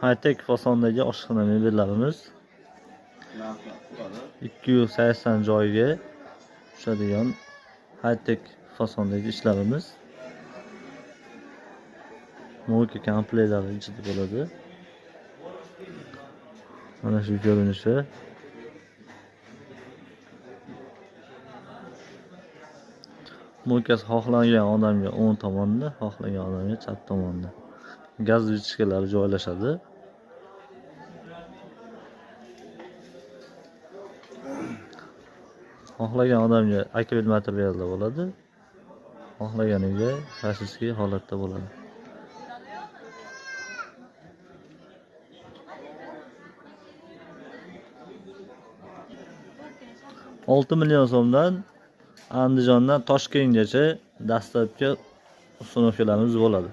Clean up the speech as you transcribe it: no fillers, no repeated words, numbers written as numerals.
High-tech fasondagi oshxona mebellarimiz 280 joyga tushadigan high-tech fasondagi ishlarimiz. Mo'ka komplektlari ichida bo'ladi. Mana shu ko'rinishi. Mo'kasi xohlagan odamga o'ng tomonda, xohlagan odamga chap tomonda. Gaz vichkalari joylashadi. Xohlagan odamga akrilik materialda bo'ladi. Xohlaganiga klassik holatda bo'ladi. 6 million so'mdan Andijondan Toshkentgacha dastlabki uстановkalarimiz bo'ladi.